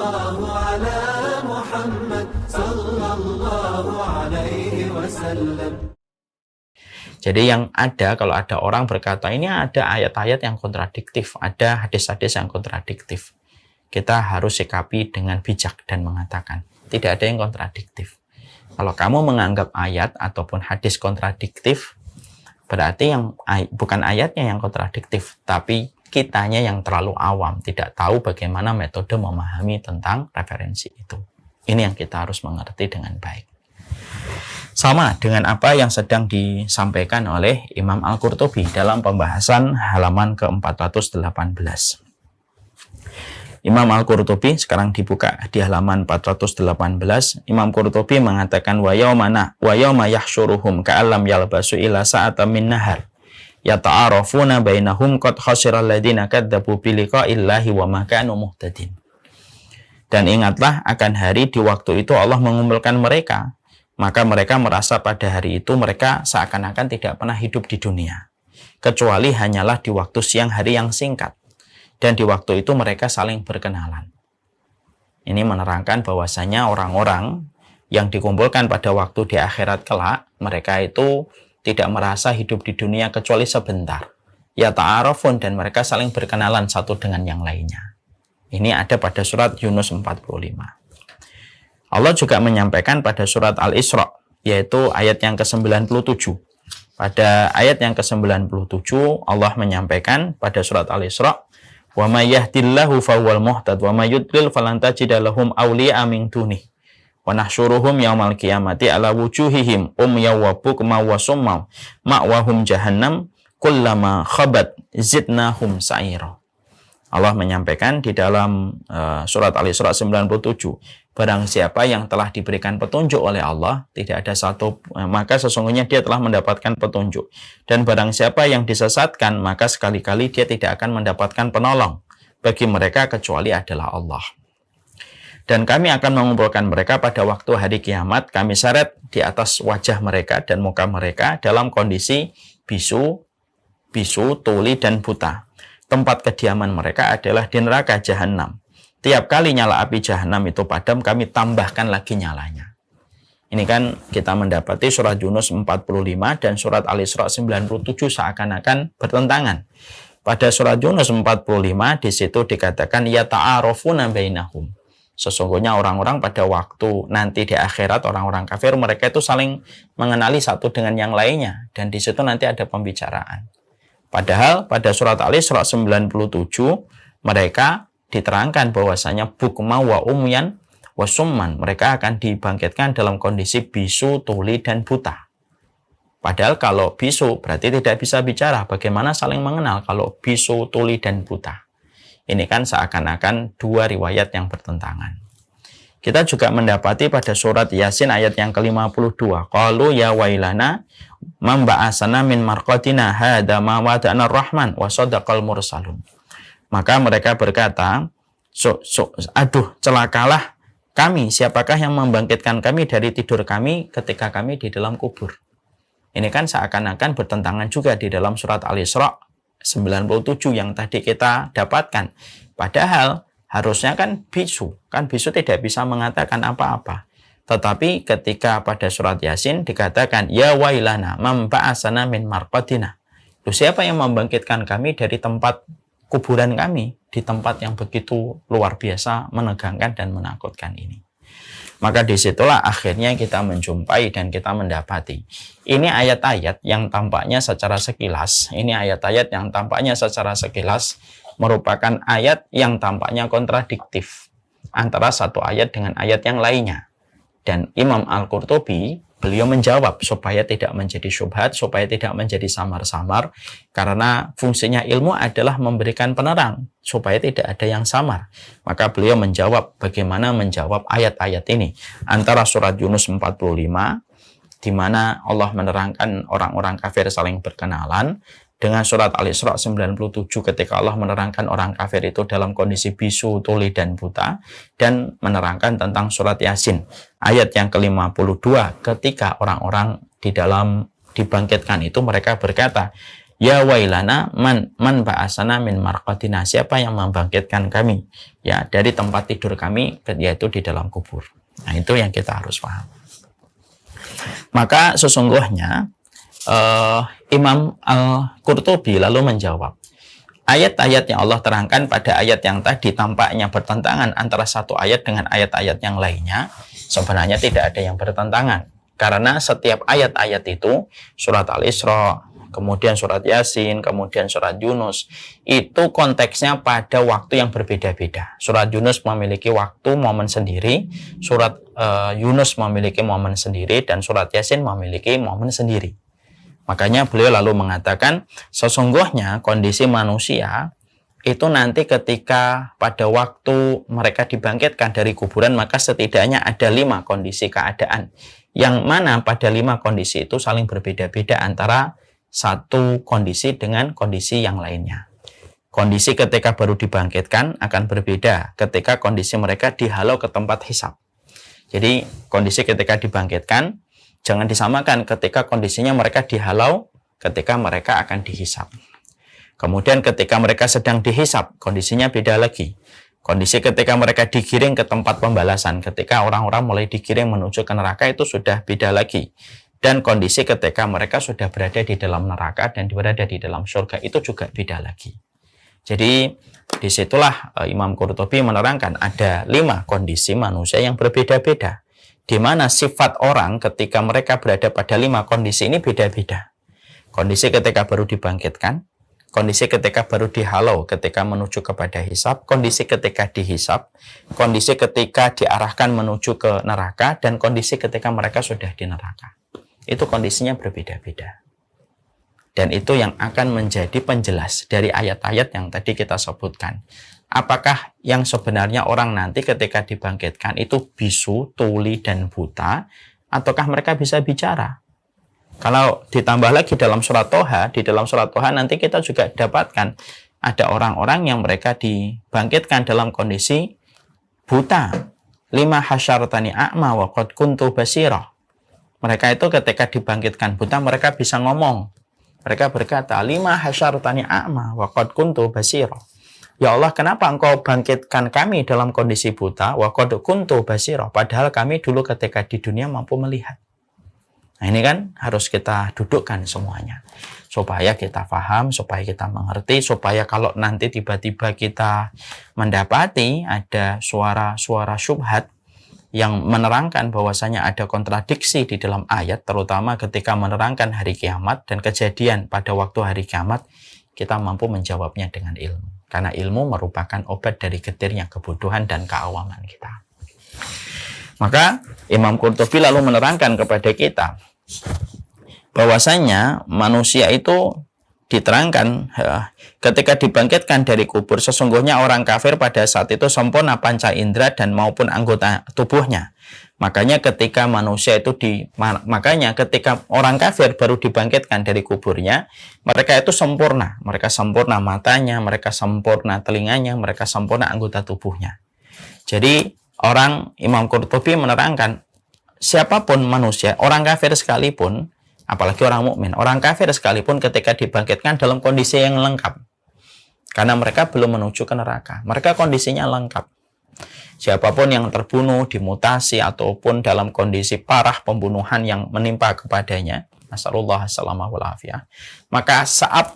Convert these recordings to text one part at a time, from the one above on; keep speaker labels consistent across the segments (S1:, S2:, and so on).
S1: Sallallahu ala Muhammad sallallahu alaihi wasallam.
S2: Jadi yang ada, kalau ada orang berkata ini ada ayat-ayat yang kontradiktif, ada hadis-hadis yang kontradiktif, kita harus sikapi dengan bijak dan mengatakan tidak ada yang kontradiktif. Kalau kamu menganggap ayat ataupun hadis kontradiktif, berarti yang bukan ayatnya yang kontradiktif, tapi kitanya yang terlalu awam, tidak tahu bagaimana metode memahami tentang referensi itu. Ini yang kita harus mengerti dengan baik. Sama dengan apa yang sedang disampaikan oleh Imam Al-Qurtubi dalam pembahasan halaman ke-418. Imam Al-Qurtubi sekarang dibuka di halaman 418. Imam Qurtubi mengatakan wa yauma yahsyuruhum ka'allam yalbasu ila sa'atan min nahar yata'arafuna bainahum qad khasiral ladzina kadzdzabu bi liqa'illahi wa ma kanu muhtadin. Dan ingatlah akan hari di waktu itu Allah mengumpulkan mereka, maka mereka merasa pada hari itu mereka seakan-akan tidak pernah hidup di dunia, kecuali hanyalah di waktu siang hari yang singkat. Dan di waktu itu mereka saling berkenalan. Ini menerangkan bahwasanya orang-orang yang dikumpulkan pada waktu di akhirat kelak, mereka itu tidak merasa hidup di dunia kecuali sebentar. Ya ta'arafun, dan mereka saling berkenalan satu dengan yang lainnya. Ini ada pada surat Yunus 45. Allah juga menyampaikan pada surat Al-Isra, yaitu ayat yang ke-97. Pada ayat yang ke-97, Allah menyampaikan pada surat Al-Isra, wa may yahdillahu fahuwal muhtad wa may yudlil falan tajida lahum awliya min dunihi wa nahsyuruhum yaumal qiyamati ala wujuhihim umyaw wa bukma wa summa ma'wahum jahannam kullama khabat zidnahum sa'ira. Allah menyampaikan di dalam surat Al-Isra 97, barang siapa yang telah diberikan petunjuk oleh Allah, tidak ada satu, maka sesungguhnya dia telah mendapatkan petunjuk. Dan barang siapa yang disesatkan, maka sekali-kali dia tidak akan mendapatkan penolong bagi mereka kecuali adalah Allah. Dan kami akan mengumpulkan mereka pada waktu hari kiamat, kami seret di atas wajah mereka dan muka mereka dalam kondisi bisu, tuli, dan buta. Tempat kediaman mereka adalah di neraka Jahannam. Tiap kali nyala api Jahannam itu padam, kami tambahkan lagi nyalanya. Ini kan kita mendapati surat Yunus 45 dan surat Al-Isra 97 seakan-akan bertentangan. Pada surat Yunus 45 di situ dikatakan ya ta'arafuna bainahum. Sesungguhnya orang-orang pada waktu nanti di akhirat, orang-orang kafir, mereka itu saling mengenali satu dengan yang lainnya, dan di situ nanti ada pembicaraan. Padahal pada surat Al-Isra 97 mereka diterangkan bahwasanya bukma wa umyan wa summan, mereka akan dibangkitkan dalam kondisi bisu, tuli, dan buta. Padahal kalau bisu berarti tidak bisa bicara, bagaimana saling mengenal kalau bisu, tuli, dan buta? Ini kan seakan-akan dua riwayat yang bertentangan. Kita juga mendapati pada surat Yasin ayat yang ke-52. Qalu ya wailana man ba'asana min marqatina hadza ma wada'ana ar-rahman wa sadaqal mursalun. Maka mereka berkata, aduh celakalah kami, siapakah yang membangkitkan kami dari tidur kami ketika kami di dalam kubur. Ini kan seakan-akan bertentangan juga di dalam surat Al-Isra 97 yang tadi kita dapatkan. Padahal harusnya kan bisu tidak bisa mengatakan apa-apa. Tetapi ketika pada surat Yasin dikatakan ya wailana man ba'asana min marqatina. Siapa yang membangkitkan kami dari tempat kuburan kami, di tempat yang begitu luar biasa menegangkan dan menakutkan ini. Maka disitulah akhirnya kita menjumpai dan kita mendapati ini ayat-ayat yang tampaknya secara sekilas, merupakan ayat yang tampaknya kontradiktif antara satu ayat dengan ayat yang lainnya. Dan Imam Al-Qurtubi, beliau menjawab supaya tidak menjadi syubhat, supaya tidak menjadi samar-samar, karena fungsinya ilmu adalah memberikan penerang, supaya tidak ada yang samar. Maka beliau menjawab bagaimana menjawab ayat-ayat ini. Antara surat Yunus 45, di mana Allah menerangkan orang-orang kafir saling berkenalan, dengan surat Al-Isra 97 ketika Allah menerangkan orang kafir itu dalam kondisi bisu, tuli, dan buta, dan menerangkan tentang surat Yasin ayat yang ke-52 ketika orang-orang di dalam dibangkitkan itu mereka berkata Ya wailana man ba'asana min marqadina, siapa yang membangkitkan kami ya dari tempat tidur kami, yaitu di dalam kubur. Nah, itu yang kita harus paham. Maka sesungguhnya Imam Al-Qurtubi lalu menjawab, ayat-ayat yang Allah terangkan pada ayat yang tadi tampaknya bertentangan antara satu ayat dengan ayat-ayat yang lainnya. Sebenarnya tidak ada yang bertentangan, karena setiap ayat-ayat itu, surat Al-Isra, kemudian surat Yasin, kemudian surat Yunus, itu konteksnya pada waktu yang berbeda-beda. Surat Yunus memiliki waktu momen sendiri, surat Yunus memiliki momen sendiri, dan surat Yasin memiliki momen sendiri. Makanya beliau lalu mengatakan, sesungguhnya kondisi manusia itu nanti ketika pada waktu mereka dibangkitkan dari kuburan, maka setidaknya ada 5 kondisi keadaan, yang mana pada 5 kondisi itu saling berbeda-beda antara satu kondisi dengan kondisi yang lainnya. Kondisi ketika baru dibangkitkan akan berbeda ketika kondisi mereka dihalau ke tempat hisab. Jadi kondisi ketika dibangkitkan jangan disamakan ketika kondisinya mereka dihalau ketika mereka akan dihisab. Kemudian ketika mereka sedang dihisab, kondisinya beda lagi. Kondisi ketika mereka digiring ke tempat pembalasan, ketika orang-orang mulai digiring menuju ke neraka, itu sudah beda lagi. Dan kondisi ketika mereka sudah berada di dalam neraka dan berada di dalam surga, itu juga beda lagi. Jadi disitulah Imam Qurtubi menerangkan ada 5 kondisi manusia yang berbeda-beda, di mana sifat orang ketika mereka berada pada 5 kondisi ini beda-beda. Kondisi ketika baru dibangkitkan, kondisi ketika baru dihalau ketika menuju kepada hisab, kondisi ketika dihisab, kondisi ketika diarahkan menuju ke neraka, dan kondisi ketika mereka sudah di neraka. Itu kondisinya berbeda-beda. Dan itu yang akan menjadi penjelas dari ayat-ayat yang tadi kita sebutkan. Apakah yang sebenarnya orang nanti ketika dibangkitkan itu bisu, tuli, dan buta, ataukah mereka bisa bicara? Kalau ditambah lagi dalam surat Toha, di dalam surat Toha nanti kita juga dapatkan ada orang-orang yang mereka dibangkitkan dalam kondisi buta. 5 hasyartani a'ma wa qad kuntu basira. Mereka itu ketika dibangkitkan buta, mereka bisa ngomong. Mereka berkata, 5 hasyartani a'ma wa qad kuntu basira. Ya Allah, kenapa engkau bangkitkan kami dalam kondisi buta, wa qad kuntu basira, padahal kami dulu ketika di dunia mampu melihat. Nah, ini kan harus kita dudukkan semuanya, supaya kita paham, supaya kita mengerti, supaya kalau nanti tiba-tiba kita mendapati ada suara-suara syubhat yang menerangkan bahwasanya ada kontradiksi di dalam ayat, terutama ketika menerangkan hari kiamat dan kejadian pada waktu hari kiamat, kita mampu menjawabnya dengan ilmu. Karena ilmu merupakan obat dari getirnya kebodohan dan keawaman kita. Maka Imam Qurtubi lalu menerangkan kepada kita bahwasanya manusia itu diterangkan ketika dibangkitkan dari kubur, sesungguhnya orang kafir pada saat itu sempurna panca indera dan maupun anggota tubuhnya. Makanya ketika ketika orang kafir baru dibangkitkan dari kuburnya, mereka itu sempurna. Mereka sempurna matanya, mereka sempurna telinganya, mereka sempurna anggota tubuhnya. Jadi Imam Qurtubi menerangkan siapapun manusia, orang kafir sekalipun, apalagi orang mukmin, orang kafir sekalipun ketika dibangkitkan dalam kondisi yang lengkap. Karena mereka belum menuju ke neraka. Mereka kondisinya lengkap. Siapapun yang terbunuh, dimutasi, ataupun dalam kondisi parah pembunuhan yang menimpa kepadanya, nasallallahu salamah wal afiyah, maka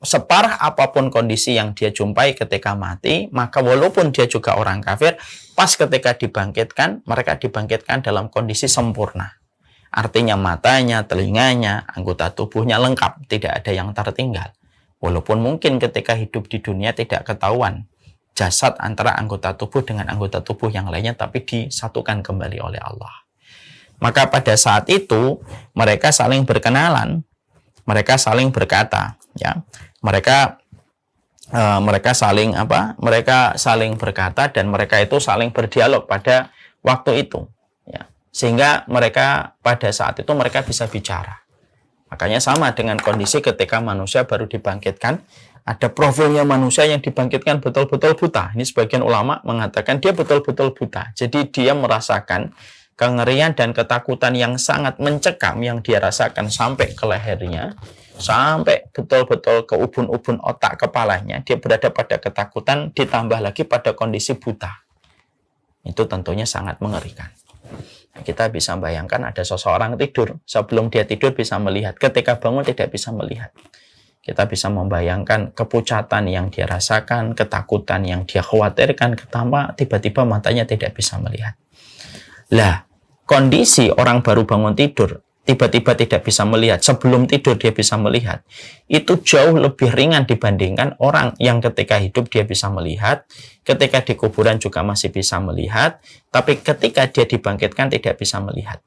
S2: separah apapun kondisi yang dia jumpai ketika mati, maka walaupun dia juga orang kafir, pas ketika dibangkitkan, mereka dibangkitkan dalam kondisi sempurna. Artinya matanya, telinganya, anggota tubuhnya lengkap, tidak ada yang tertinggal. Walaupun mungkin ketika hidup di dunia tidak ketahuan jasad antara anggota tubuh dengan anggota tubuh yang lainnya, tapi disatukan kembali oleh Allah. Maka pada saat itu mereka saling berkenalan, mereka saling berkata, ya, mereka saling berkata dan mereka itu saling berdialog pada waktu itu, ya. Sehingga mereka pada saat itu mereka bisa bicara. Makanya sama dengan kondisi ketika manusia baru dibangkitkan, ada profilnya manusia yang dibangkitkan betul-betul buta. Ini sebagian ulama mengatakan dia betul-betul buta. Jadi dia merasakan kengerian dan ketakutan yang sangat mencekam yang dia rasakan sampai ke lehernya, sampai betul-betul ke ubun-ubun otak kepalanya, dia berada pada ketakutan, ditambah lagi pada kondisi buta. Itu tentunya sangat mengerikan. Kita bisa bayangkan ada seseorang tidur, sebelum dia tidur bisa melihat, ketika bangun tidak bisa melihat. Kita bisa membayangkan kepucatan yang dia rasakan, ketakutan yang dia khawatirkan, tiba-tiba matanya tidak bisa melihat. Lah, kondisi orang baru bangun tidur, tiba-tiba tidak bisa melihat, sebelum tidur dia bisa melihat, itu jauh lebih ringan dibandingkan orang yang ketika hidup dia bisa melihat, ketika di kuburan juga masih bisa melihat, tapi ketika dia dibangkitkan tidak bisa melihat.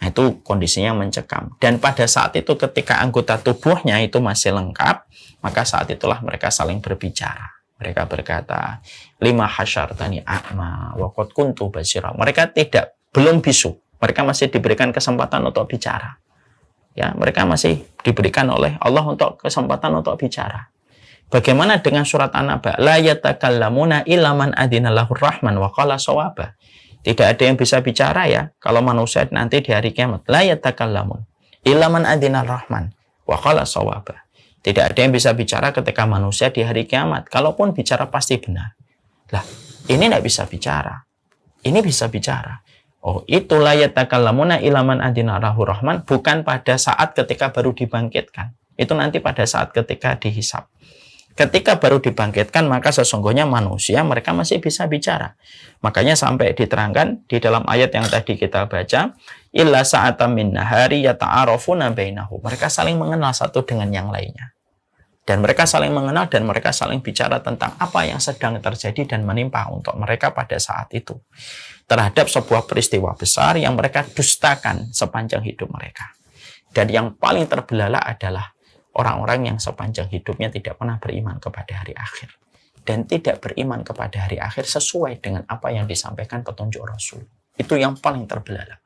S2: Nah, itu kondisinya mencekam. Dan pada saat itu ketika anggota tubuhnya itu masih lengkap, maka saat itulah mereka saling berbicara. Mereka berkata, lima hasyartani a'ma wa qad kuntu basira. Mereka belum bisu. Mereka masih diberikan kesempatan untuk bicara. Ya, mereka masih diberikan oleh Allah untuk kesempatan untuk bicara. Bagaimana dengan surat An-Naba? La yatakallamuna illa man adina lahur rahman wa qala shawaba. Tidak ada yang bisa bicara ya kalau manusia nanti di hari kiamat. La yatakallamun illa man adina rahman wa qala shawaba. Tidak ada yang bisa bicara ketika manusia di hari kiamat. Kalaupun bicara pasti benar. Lah, ini tidak bisa bicara. Ini bisa bicara. Oh, itu la yatakallamuna illa man adina lahur rahman bukan pada saat ketika baru dibangkitkan. Itu nanti pada saat ketika dihisab. Ketika baru dibangkitkan, maka sesungguhnya manusia mereka masih bisa bicara. Makanya sampai diterangkan di dalam ayat yang tadi kita baca, illa sa'atam min nahari yata'arafuna bainahu. Mereka saling mengenal satu dengan yang lainnya. Dan mereka saling mengenal dan mereka saling bicara tentang apa yang sedang terjadi dan menimpa untuk mereka pada saat itu. Terhadap sebuah peristiwa besar yang mereka dustakan sepanjang hidup mereka. Dan yang paling terbelalak adalah orang-orang yang sepanjang hidupnya tidak pernah beriman kepada hari akhir. Dan tidak beriman kepada hari akhir sesuai dengan apa yang disampaikan petunjuk Rasul. Itu yang paling terbelalak.